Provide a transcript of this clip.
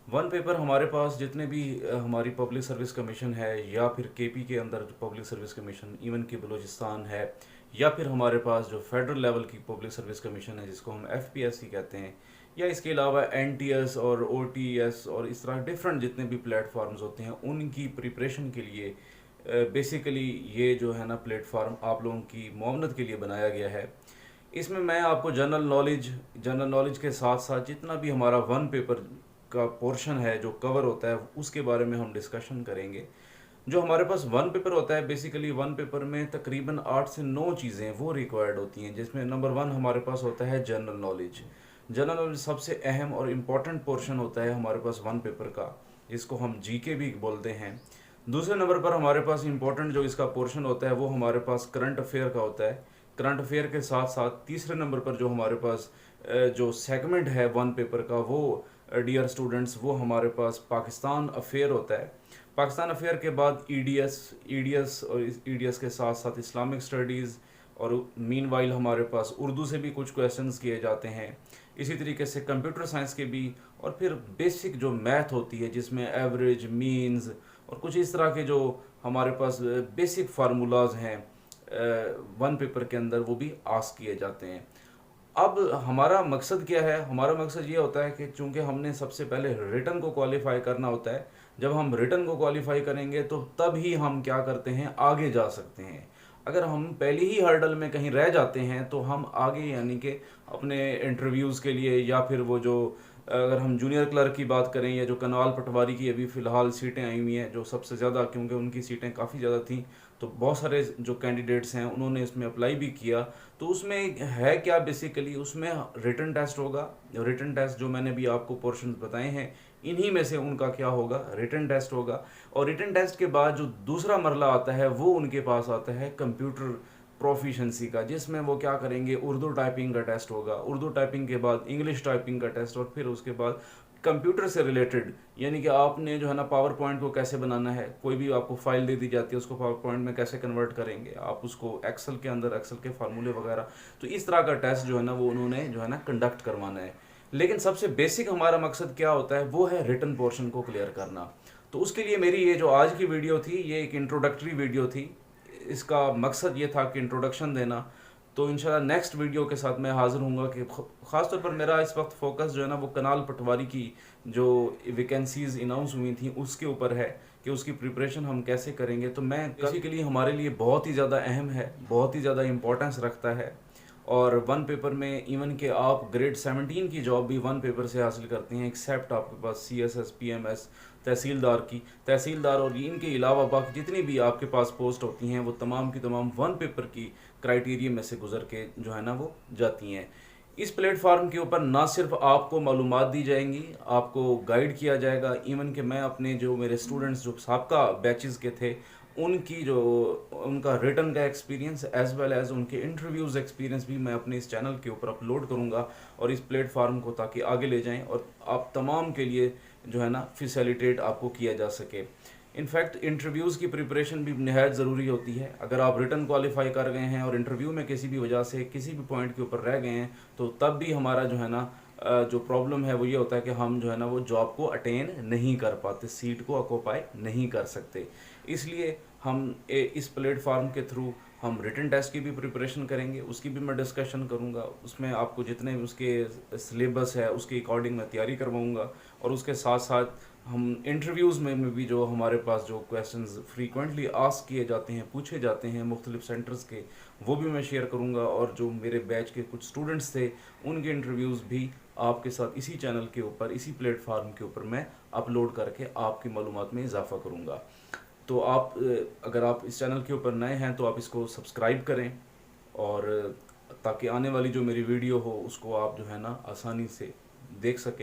One paper हमारे पास जितने भी हमारी पब्लिक सर्विस कमीशन है या फिर केपी के अंदर जो पब्लिक सर्विस कमीशन इवन कि बलूचिस्तान है या फिर हमारे पास जो फेडरल लेवल की पब्लिक सर्विस कमीशन है जिसको हम एफपीएससी कहते हैं, या इसके अलावा एनटीएस और ओटीएस और इस तरह डिफरेंट जितने भी प्लेटफॉर्म्स होते हैं उनकी प्रिपरेशन के लिए बेसिकली ये जो है ना प्लेटफॉर्म आप लोगों की मुआवनत के लिए बनाया गया है। इसमें मैं आपको जनरल नॉलेज के साथ साथ जितना भी हमारा वन पेपर का पोर्शन है जो कवर होता है उसके बारे में हम डिस्कशन करेंगे। जो हमारे पास वन पेपर होता है, बेसिकली वन पेपर में तकरीबन 8 से 9 चीज़ें वो रिक्वायर्ड होती हैं, जिसमें नंबर वन हमारे पास होता है जनरल नॉलेज। जनरल नॉलेज सबसे अहम और इम्पॉर्टेंट पोर्शन होता है हमारे पास वन पेपर का, जिसको हम जीके भी बोलते हैं। दूसरे नंबर पर हमारे पास इम्पोर्टेंट जो इसका पोर्शन होता है वो हमारे पास करंट अफेयर का होता है। करंट अफेयर के साथ साथ तीसरे नंबर पर जो हमारे पास जो सेगमेंट है वन पेपर का वो डियर स्टूडेंट्स वो हमारे पास पाकिस्तान अफेयर होता है। पाकिस्तान अफेयर के बाद ईडीएस, ईडीएस और ईडीएस के साथ साथ इस्लामिक स्टडीज़, और मीनवाइल हमारे पास उर्दू से भी कुछ क्वेश्चंस किए जाते हैं। इसी तरीके से कंप्यूटर साइंस के भी, और फिर बेसिक जो मैथ होती है जिसमें एवरेज, मीन्स और कुछ इस तरह के जो हमारे पास बेसिक फार्मूलाज हैं वन पेपर के अंदर वो भी आस्क किए जाते हैं। अब हमारा मकसद क्या है? हमारा मकसद ये होता है कि चूंकि हमने सबसे पहले रिटर्न को क्वालिफाई करना होता है। जब हम रिटर्न को क्वालिफाई करेंगे तो तब ही हम क्या करते हैं, आगे जा सकते हैं। अगर हम पहली ही हर्डल में कहीं रह जाते हैं तो हम आगे यानी कि अपने इंटरव्यूज़ के लिए, या फिर वो जो अगर हम जूनियर क्लर्क की बात करें या जो कनवाल पटवारी की अभी फ़िलहाल सीटें आई हुई हैं जो सबसे ज़्यादा, क्योंकि उनकी सीटें काफ़ी ज़्यादा थी तो बहुत सारे जो कैंडिडेट्स हैं उन्होंने इसमें अप्लाई भी किया। तो उसमें है क्या, बेसिकली उसमें रिटन टेस्ट होगा। रिटन टेस्ट जो मैंने भी आपको पोर्शन बताए हैं इन्हीं में से उनका क्या होगा, रिटन टेस्ट होगा। और रिटन टेस्ट के बाद जो दूसरा मरला आता है वो उनके पास आता है कंप्यूटर प्रोफिशेंसी का, जिसमें वो क्या करेंगे, उर्दू टाइपिंग का टेस्ट होगा। उर्दू टाइपिंग के बाद इंग्लिश टाइपिंग का टेस्ट, और फिर उसके बाद कंप्यूटर से रिलेटेड, यानी कि आपने जो है ना पावर पॉइंट को कैसे बनाना है। कोई भी आपको फाइल दे दी जाती है उसको पावर पॉइंट में कैसे कन्वर्ट करेंगे आप, उसको एक्सेल के अंदर एक्सेल के फार्मूले वगैरह। तो इस तरह का टेस्ट जो है ना वो उन्होंने जो है ना कंडक्ट करवाना है। लेकिन सबसे बेसिक हमारा मकसद क्या होता है, वो है रिटन पोर्शन को क्लियर करना। तो उसके लिए मेरी ये जो आज की वीडियो थी ये एक इंट्रोडक्टरी वीडियो थी। इसका मकसद ये था कि इंट्रोडक्शन देना। तो इंशाल्लाह नेक्स्ट वीडियो के साथ मैं हाज़िर हूँगा कि ख़ासतौर पर मेरा इस वक्त फोकस जो है ना वो कनाल पटवारी की जो वैकेंसीज़ अनाउंस हुई थी उसके ऊपर है कि उसकी प्रिपरेशन हम कैसे करेंगे। तो मैं बेसिकली हमारे लिए बहुत ही ज़्यादा अहम है, बहुत ही ज़्यादा इंपॉर्टेंस रखता है। और वन पेपर में इवन के आप ग्रेड 17 की जॉब भी वन पेपर से हासिल करते हैं, एक्सेप्ट आपके पास सीएसएस, पीएमएस, तहसीलदार और इनके अलावा बाकी जितनी भी आपके पास पोस्ट होती हैं वो तमाम की तमाम वन पेपर की क्राइटेरिया में से गुजर के जो है ना वो जाती हैं। इस प्लेटफार्म के ऊपर ना सिर्फ आपको मालूमात दी जाएंगी, आपको गाइड किया जाएगा। इवन कि मैं अपने जो मेरे स्टूडेंट्स जो साबका बैचेस के थे उनकी जो उनका रिटर्न का एक्सपीरियंस एज वेल एज उनके इंटरव्यूज़ एक्सपीरियंस भी मैं अपने इस चैनल के ऊपर अपलोड करूंगा और इस प्लेटफार्म को ताकि आगे ले जाएं और आप तमाम के लिए जो है ना फैसिलिटेट आपको किया जा सके। इनफैक्ट इंटरव्यूज़ की प्रिपरेशन भी नहायत ज़रूरी होती है। अगर आप रिटर्न क्वालिफाई कर गए हैं और इंटरव्यू में किसी भी वजह से किसी भी पॉइंट के ऊपर रह गए हैं तो तब भी हमारा जो है ना जो प्रॉब्लम है वो ये होता है कि हम जो है ना वो जॉब को अटेन नहीं कर पाते, सीट को ऑक्यूपाई नहीं कर सकते। इसलिए हम इस प्लेटफार्म के थ्रू हम रिटन टेस्ट की भी प्रिपरेशन करेंगे, उसकी भी मैं डिस्कशन करूंगा। उसमें आपको जितने उसके सिलेबस है उसके अकॉर्डिंग मैं तैयारी करवाऊंगा, और उसके साथ साथ हम इंटरव्यूज़ में भी जो हमारे पास जो क्वेश्चंस फ्रीक्वेंटली आस्क किए जाते हैं, पूछे जाते हैं मुख्तलिफ सेंटर्स के, वो भी मैं शेयर करूंगा। और जो मेरे बैच के कुछ स्टूडेंट्स थे उनके इंटरव्यूज़ भी आपके साथ इसी चैनल के ऊपर, इसी प्लेटफार्म के ऊपर मैं अपलोड करके आपकी मालूमात में इजाफा करूँगा। तो आप अगर आप इस चैनल के ऊपर नए हैं तो आप इसको सब्सक्राइब करें, और ताकि आने वाली जो मेरी वीडियो हो उसको आप जो है ना आसानी से देख सकें।